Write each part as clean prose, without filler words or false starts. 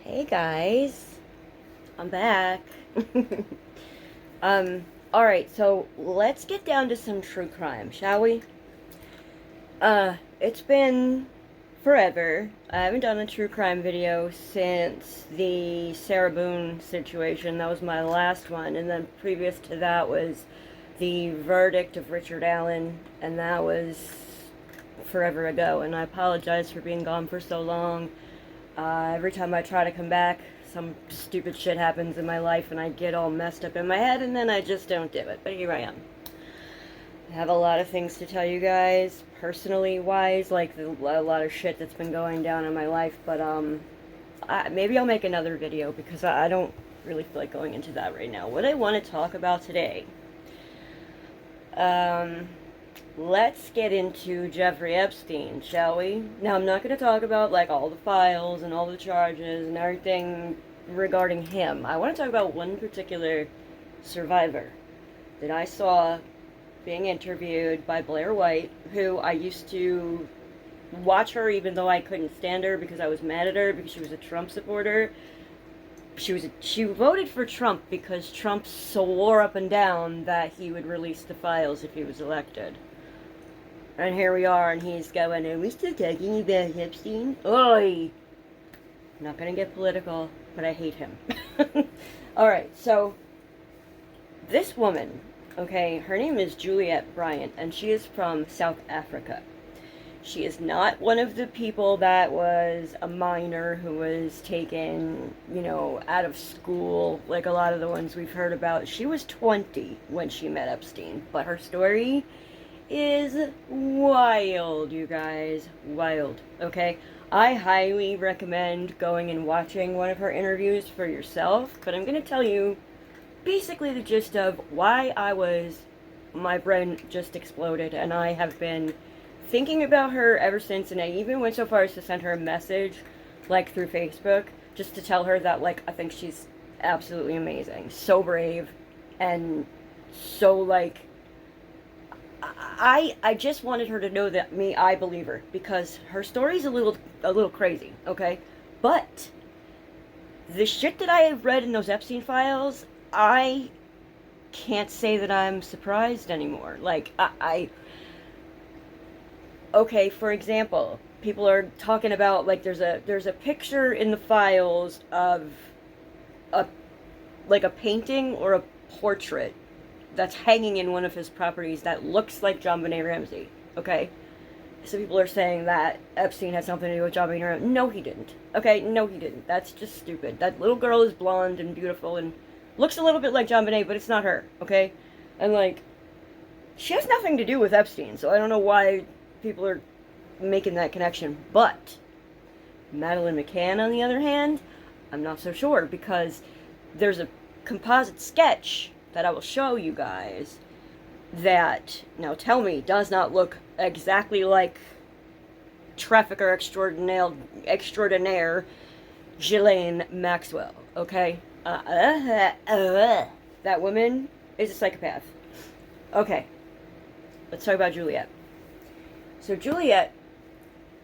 Hey guys, I'm back. Alright, so let's get down to some true crime, shall we? It's been forever. I haven't done a true crime video since the Sarah Boone situation. That was my last one, and then previous to that was the verdict of Richard Allen, and that was forever ago, and I apologize for being gone for so long. Every time I try to come back, some stupid shit happens in my life and I get all messed up in my head and then I just don't do it. But here I am. I have a lot of things to tell you guys, personally wise, like a lot of shit that's been going down in my life. But maybe I'll make another video because I don't really feel like going into that right now. What I want to talk about today, let's get into Jeffrey Epstein, shall we? Now, I'm not going to talk about, like, all the files and all the charges and everything regarding him. I want to talk about one particular survivor that I saw being interviewed by Blair White, who I used to watch her even though I couldn't stand her because I was mad at her because she was a Trump supporter. She voted for Trump because Trump swore up and down that he would release the files if he was elected. And here we are, and he's going, are we still talking about Epstein? Oi! I'm not gonna get political, but I hate him. Alright, so, this woman, okay, her name is Juliette Bryant, and she is from South Africa. She is not one of the people that was a minor who was taken, out of school, like a lot of the ones we've heard about. She was 20 when she met Epstein, but her story is wild, you guys. Wild, okay? I highly recommend going and watching one of her interviews for yourself, but I'm going to tell you basically the gist of why my brain just exploded, and I have been thinking about her ever since, and I even went so far as to send her a message, like, through Facebook, just to tell her that, like, I think she's absolutely amazing. So brave, and so, like, I just wanted her to know that I believe her, because her story's a little crazy, okay? But the shit that I have read in those Epstein files, I can't say that I'm surprised anymore. Like, okay, for example, people are talking about, like, there's a picture in the files of a painting or a portrait that's hanging in one of his properties that looks like JonBenet Ramsey, okay? So people are saying that Epstein had something to do with JonBenet Ramsey. No, he didn't. Okay, no, he didn't. That's just stupid. That little girl is blonde and beautiful and looks a little bit like JonBenet, but it's not her, okay? And, like, she has nothing to do with Epstein, so I don't know why people are making that connection. But Madeleine McCann, on the other hand, I'm not so sure, because there's a composite sketch that I will show you guys that, now tell me, does not look exactly like trafficker extraordinaire Ghislaine Maxwell, okay? That woman is a psychopath. Okay, let's talk about Juliette. So Juliette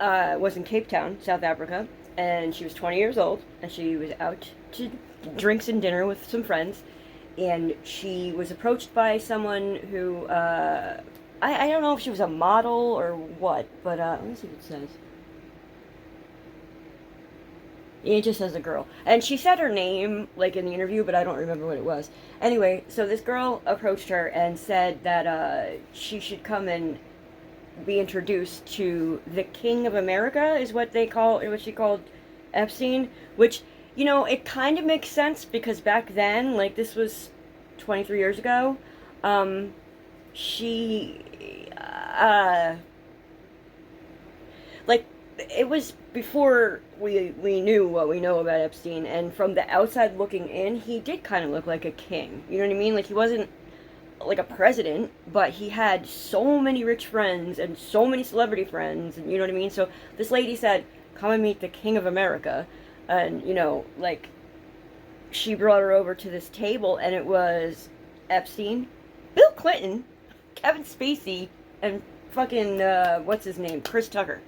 was in Cape Town, South Africa, and she was 20 years old, and she was out to drinks and dinner with some friends, and she was approached by someone who, I don't know if she was a model or what, but, let me see what it says. It just says a girl. And she said her name, like, in the interview, but I don't remember what it was. Anyway, so this girl approached her and said that, she should come and be introduced to the King of America, is what she called Epstein, which, it kind of makes sense, because back then, like, this was 23 years ago, like, it was before we knew what we know about Epstein, and from the outside looking in, he did kind of look like a king, you know what I mean? Like, he wasn't like a president, but he had so many rich friends and so many celebrity friends, and you know what I mean? So this lady said, come and meet the King of America. And, like, she brought her over to this table, and it was Epstein, Bill Clinton, Kevin Spacey, and fucking, what's his name, Chris Tucker.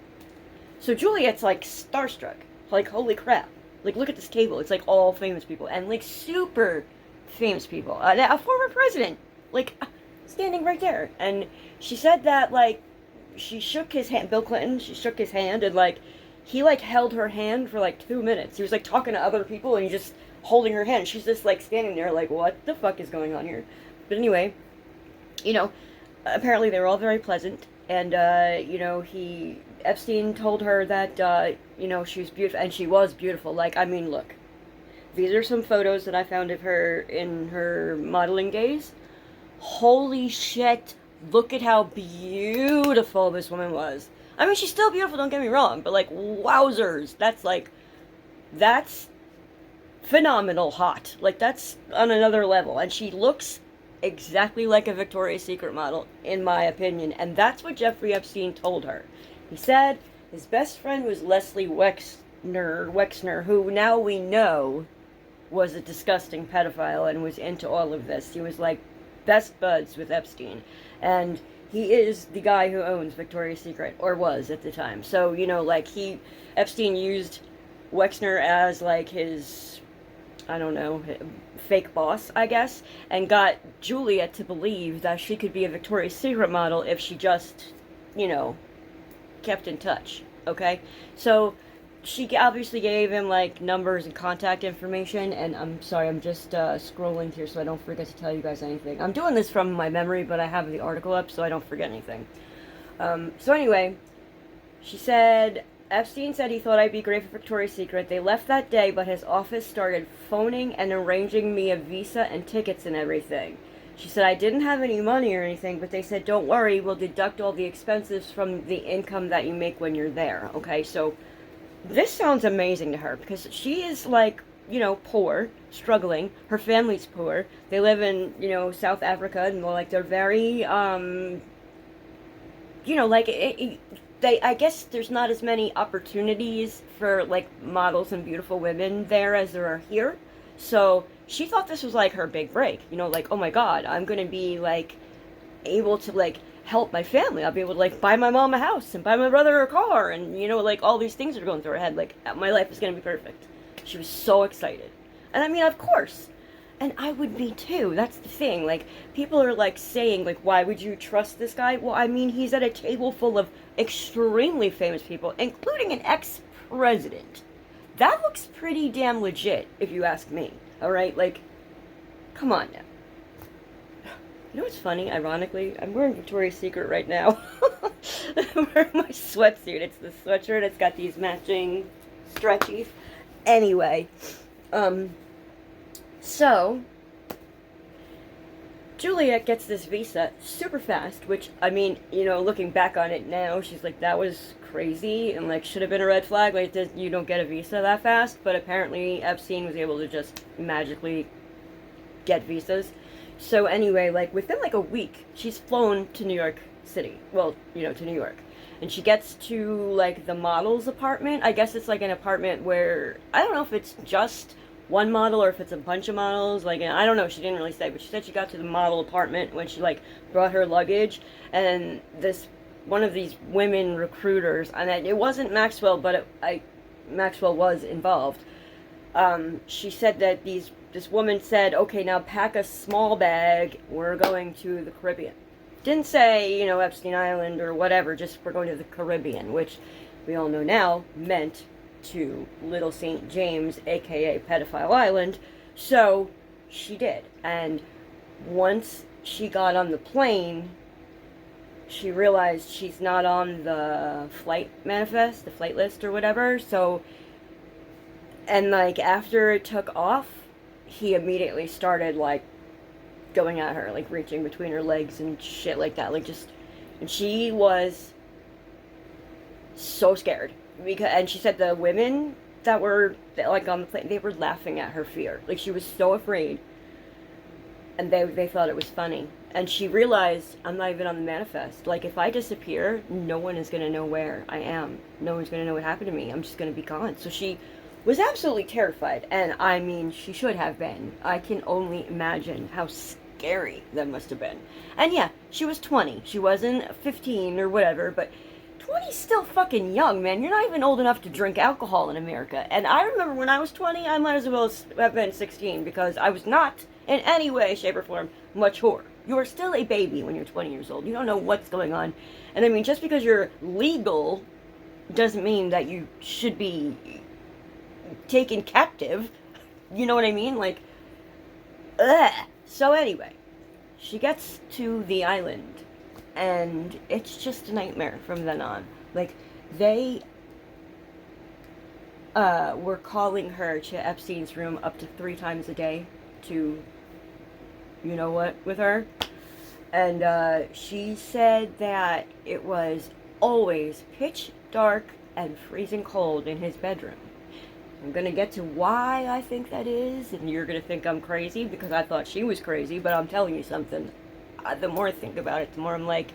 So Juliette's, like, starstruck. Like, holy crap. Like, look at this table. It's like all famous people and like super famous people. A former president, like, standing right there. And she said that like she shook his hand, Bill Clinton. She shook his hand and like he like held her hand for like 2 minutes. He was like talking to other people and he just holding her hand. She's just like standing there like, what the fuck is going on here? But anyway, you know, apparently they were all very pleasant. And, you know, Epstein told her that, you know, she was beautiful, and she was beautiful. Like, I mean, look, these are some photos that I found of her in her modeling days. Holy shit, look at how beautiful this woman was. I mean, she's still beautiful, don't get me wrong, but, like, wowzers, that's phenomenal hot. Like, that's on another level, and she looks exactly like a Victoria's Secret model, in my opinion, and that's what Jeffrey Epstein told her. He said his best friend was Leslie Wexner, who now we know was a disgusting pedophile and was into all of this. He was like best buds with Epstein, and he is the guy who owns Victoria's Secret, or was at the time. So, you know, like Epstein used Wexner as like his, I don't know, fake boss, I guess, and got Juliette to believe that she could be a Victoria's Secret model if she just, you know, kept in touch, okay? So she obviously gave him like numbers and contact information, and I'm sorry, I'm just scrolling here so I don't forget to tell you guys anything. I'm doing this from my memory, but I have the article up so I don't forget anything. So anyway, she said, Epstein said he thought I'd be great for Victoria's Secret. They left that day, but his office started phoning and arranging me a visa and tickets and everything. She said, I didn't have any money or anything, but they said, don't worry, we'll deduct all the expenses from the income that you make when you're there. Okay, so this sounds amazing to her because she is like, you know, poor, struggling. Her family's poor. They live in, you know, South Africa, and like they're very, you know, like I guess there's not as many opportunities for like models and beautiful women there as there are here. So she thought this was like her big break, you know, like, oh my god, I'm gonna be like able to like help my family. I'll be able to like buy my mom a house and buy my brother a car, and you know, like all these things are going through her head. Like, my life is gonna be perfect. She was so excited. And I mean, of course, and I would be too. That's the thing. Like, people are like saying, like, why would you trust this guy? Well, I mean, he's at a table full of extremely famous people, including an ex-president. That looks pretty damn legit, if you ask me. Alright? Like, come on now. You know what's funny? Ironically, I'm wearing Victoria's Secret right now. I'm wearing my sweatsuit. It's the sweatshirt. It's got these matching stretchies. Anyway, so Juliette gets this visa super fast, which, I mean, you know, looking back on it now, she's like, that was crazy, and, like, should have been a red flag, like, you don't get a visa that fast, but apparently Epstein was able to just magically get visas. So anyway, like, within, like, a week, she's flown to New York City, well, you know, to New York, and she gets to, like, the model's apartment. I guess it's, like, an apartment where, I don't know if it's just one model or if it's a bunch of models, like, I don't know, she didn't really say, but she said she got to the model apartment when she, like, brought her luggage, and one of these women recruiters, and it wasn't Maxwell, but Maxwell was involved. She said that this woman said, okay, now pack a small bag, we're going to the Caribbean. Didn't say, you know, Epstein Island or whatever, just we're going to the Caribbean, which we all know now meant to Little St. James, aka Pedophile Island. So she did, and once she got on the plane, she realized she's not on the flight manifest, the flight list or whatever. So, and like after it took off, he immediately started like going at her, like reaching between her legs and shit like that, like just, and she was so scared. And she said the women that were like on the plane, they were laughing at her fear. Like, she was so afraid, and they thought it was funny. And she realized, I'm not even on the manifest. Like, if I disappear, no one is gonna know where I am. No one's gonna know what happened to me. I'm just gonna be gone. So she was absolutely terrified, and I mean, she should have been. I can only imagine how scary that must have been. And yeah, she was 20. She wasn't 15 or whatever, but 20's still fucking young, man. You're not even old enough to drink alcohol in America. And I remember when I was 20, I might as well have been 16 because I was not in any way, shape, or form mature. You are still a baby when you're 20 years old. You don't know what's going on. And I mean, just because you're legal doesn't mean that you should be taken captive. You know what I mean? Like, ugh. So anyway, she gets to the island, and it's just a nightmare from then on. Like, they were calling her to Epstein's room up to 3 times a day to, you know what, with her. And she said that it was always pitch dark and freezing cold in his bedroom. I'm gonna get to why I think that is, and you're gonna think I'm crazy because I thought she was crazy, but I'm telling you something. The more I think about it, the more I'm like,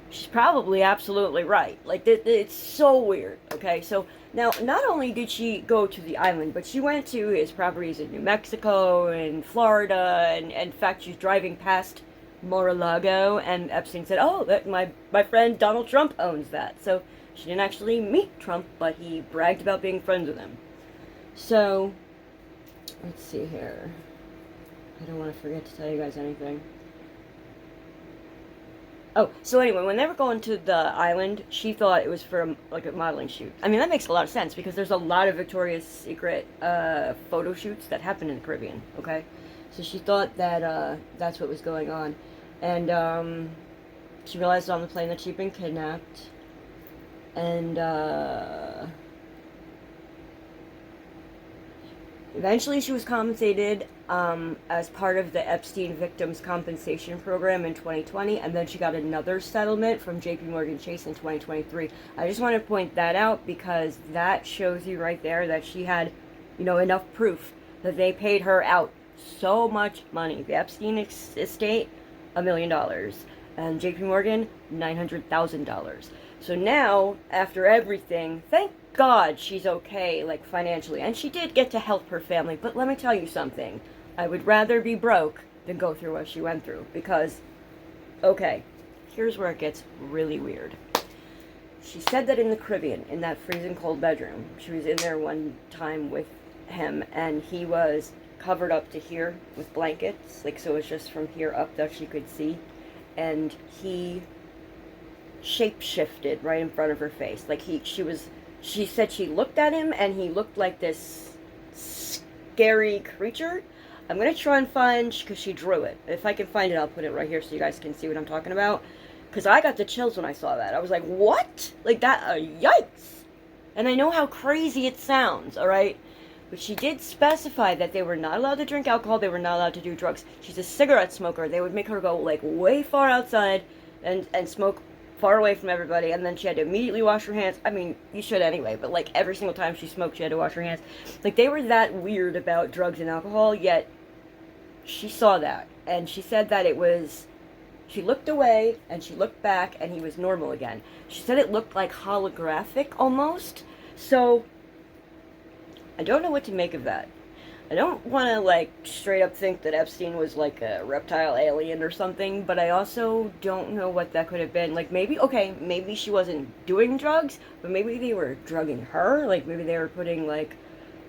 she's probably absolutely right. Like, it's so weird, okay? So, now, not only did she go to the island, but she went to his properties in New Mexico and Florida, and in fact, she's driving past Mar-a-Lago, and Epstein said, oh, that my friend Donald Trump owns that. So, she didn't actually meet Trump, but he bragged about being friends with him. So, let's see here. I don't want to forget to tell you guys anything. Oh, so anyway, when they were going to the island, she thought it was for like a modeling shoot. I mean, that makes a lot of sense because there's a lot of Victoria's Secret photo shoots that happen in the Caribbean, okay? So she thought that that's what was going on. And she realized on the plane that she'd been kidnapped. And eventually she was compensated as part of the Epstein Victims Compensation Program in 2020, and then she got another settlement from JP Morgan Chase in 2023. I just want to point that out because that shows you right there that she had, you know, enough proof that they paid her out so much money. The Epstein estate, $1 million, and JP Morgan, $900,000. So now, after everything, thank God she's okay, like, financially. And she did get to help her family. But let me tell you something. I would rather be broke than go through what she went through. Because, okay, here's where it gets really weird. She said that in the Caribbean, in that freezing cold bedroom, she was in there one time with him, and he was covered up to here with blankets. Like, so it was just from here up that she could see. And he shape-shifted right in front of her face. Like, she said she looked at him and he looked like this scary creature. I'm gonna try and find, because she drew it. If I can find it, I'll put it right here so you guys can see what I'm talking about. Because I got the chills when I saw that. I was like, what? Like that, yikes. And I know how crazy it sounds, alright? But she did specify that they were not allowed to drink alcohol, they were not allowed to do drugs. She's a cigarette smoker. They would make her go, like, way far outside and smoke far away from everybody, and then she had to immediately wash her hands. I mean, you should anyway, but like every single time she smoked, she had to wash her hands. Like, they were that weird about drugs and alcohol, yet she saw that, and she said that it was, she looked away, and she looked back, and he was normal again. She said it looked like holographic, almost. So, I don't know what to make of that. I don't want to, like, straight up think that Epstein was, like, a reptile alien or something, but I also don't know what that could have been. Like, maybe, okay, maybe she wasn't doing drugs, but maybe they were drugging her. Like, maybe they were putting, like,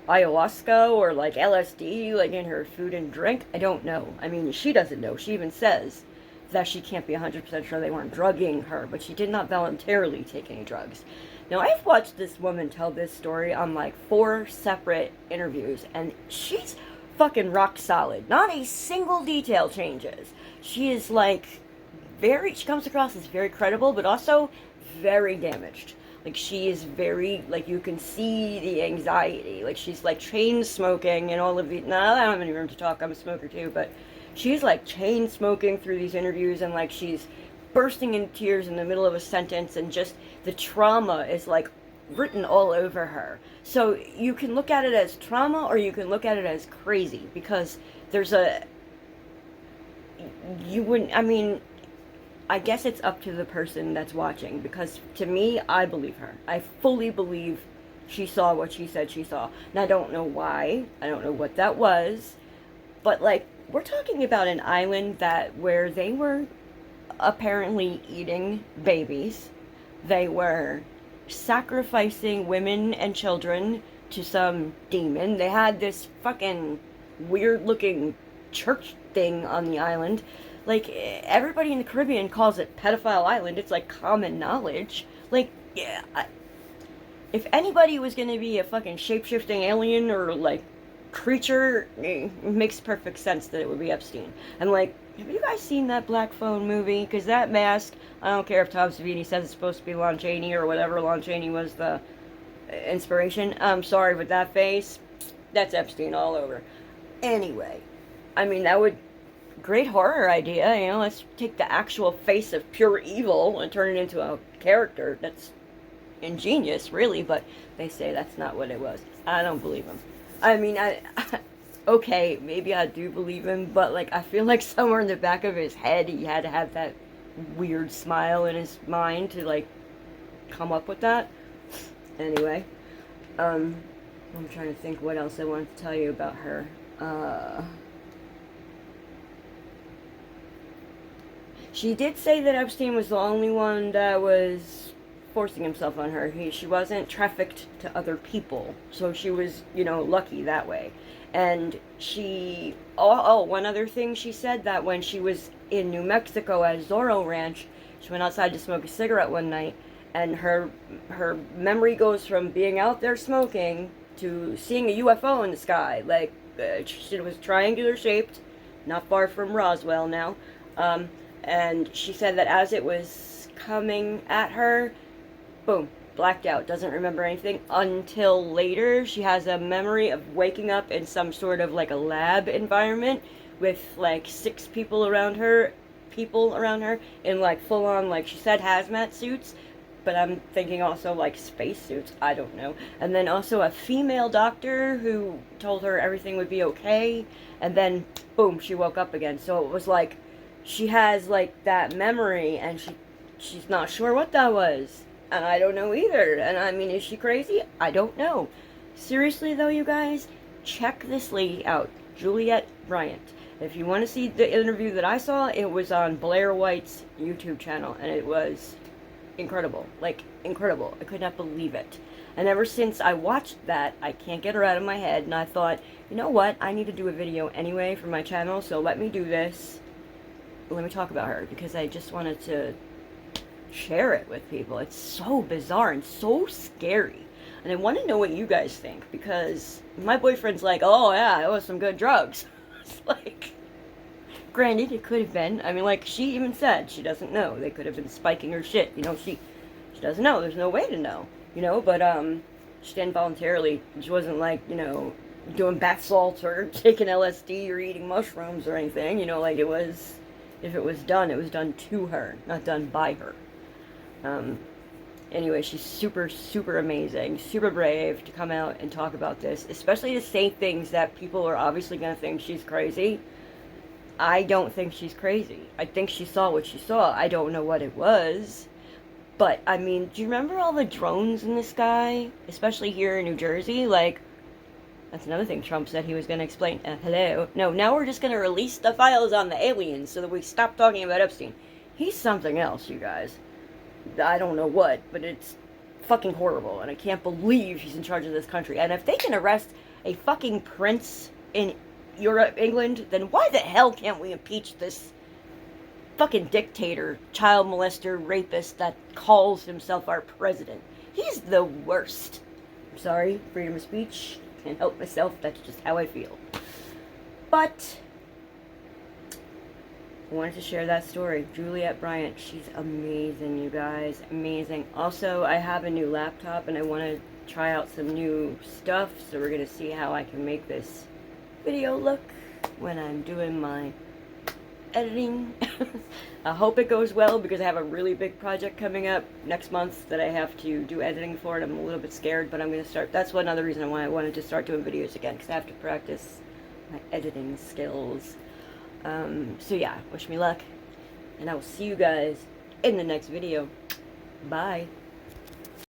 ayahuasca or, like, LSD, like, in her food and drink. I don't know. I mean, she doesn't know. She even says that she can't be 100% sure they weren't drugging her, but she did not voluntarily take any drugs. Now, I've watched this woman tell this story on, like, 4 separate interviews, and she's fucking rock solid. Not a single detail changes. She is, like, she comes across as very credible, but also very damaged. Like, she is very, like, you can see the anxiety. Like, she's, like, chain smoking and all of the, now I don't have any room to talk, I'm a smoker too, but she's, like, chain smoking through these interviews, and, like, she's bursting in tears in the middle of a sentence, and just the trauma is, like, written all over her. So you can look at it as trauma, or you can look at it as crazy, because there's you wouldn't, I mean, I guess it's up to the person that's watching, because to me, I believe her. I fully believe she saw what she said she saw. And I don't know why, I don't know what that was, but, like, we're talking about an island where they were apparently eating babies, they were sacrificing women and children to some demon. They had this fucking weird looking church thing on the island. Like, everybody in the Caribbean calls it Pedophile Island. It's like common knowledge. Like, yeah, if anybody was gonna be a fucking shape-shifting alien or like creature, it makes perfect sense that it would be Epstein. And like, have you guys seen that Black Phone movie? Because that mask, I don't care if Tom Savini says it's supposed to be Lon Chaney or whatever, Lon Chaney was the inspiration. I'm sorry, but that face, that's Epstein all over. Anyway, I mean, that would, great horror idea, you know, let's take the actual face of pure evil and turn it into a character. That's ingenious, really, but they say that's not what it was. I don't believe him. I mean, okay, maybe I do believe him, but like, I feel like somewhere in the back of his head, he had to have that weird smile in his mind to like come up with that. Anyway, I'm trying to think what else I wanted to tell you about her. She did say that Epstein was the only one that was forcing himself on her. She wasn't trafficked to other people, so she was, you know, lucky that way. And she, one other thing she said, that when she was in New Mexico at Zorro Ranch, she went outside to smoke a cigarette one night, and her memory goes from being out there smoking to seeing a UFO in the sky. Like, it was triangular shaped, not far from Roswell now. And she said that as it was coming at her, boom, blacked out, doesn't remember anything until later. She has a memory of waking up in some sort of like a lab environment with like 6 people around her in like full on, like she said, hazmat suits, but I'm thinking also like space suits, I don't know. And then also a female doctor who told her everything would be okay, and then boom, she woke up again. So it was like she has like that memory, and she's not sure what that was. And I don't know either. And I mean, is she crazy? I don't know. Seriously though, you guys, check this lady out, Juliette Bryant. If you want to see the interview that I saw, it was on Blair White's YouTube channel, and it was incredible. Like, incredible. I could not believe it. And ever since I watched that, I can't get her out of my head, and I thought, you know what, I need to do a video anyway for my channel, so let me do this. Let me talk about her, because I just wanted to share it with people. It's so bizarre and so scary, and I want to know what you guys think, because my boyfriend's like, oh yeah, it was some good drugs. It's like, granted, it could have been, I mean, like, she even said she doesn't know. They could have been spiking her shit, you know. She doesn't know. There's no way to know, you know. But she didn't voluntarily. She wasn't like, you know, doing bath salts or taking LSD or eating mushrooms or anything, you know. Like, it was, if it was done to her, not done by her. Anyway, she's super, super amazing, super brave to come out and talk about this, especially to say things that people are obviously going to think she's crazy. I don't think she's crazy. I think she saw what she saw. I don't know what it was. But, I mean, do you remember all the drones in the sky? Especially here in New Jersey? Like, that's another thing Trump said he was going to explain. Hello? No, now we're just going to release the files on the aliens so that we stop talking about Epstein. He's something else, you guys. I don't know what, but it's fucking horrible, and I can't believe he's in charge of this country. And if they can arrest a fucking prince in Europe, England, then why the hell can't we impeach this fucking dictator, child molester, rapist that calls himself our president? He's the worst. I'm sorry, freedom of speech. Can't help myself, that's just how I feel. But I wanted to share that story. Juliette Bryant, she's amazing, you guys. Amazing. Also, I have a new laptop, and I want to try out some new stuff, so we're going to see how I can make this video look when I'm doing my editing. I hope it goes well, because I have a really big project coming up next month that I have to do editing for, and I'm a little bit scared, but I'm going to start. That's one other reason why I wanted to start doing videos again, because I have to practice my editing skills. So yeah, wish me luck, and I will see you guys in the next video. Bye.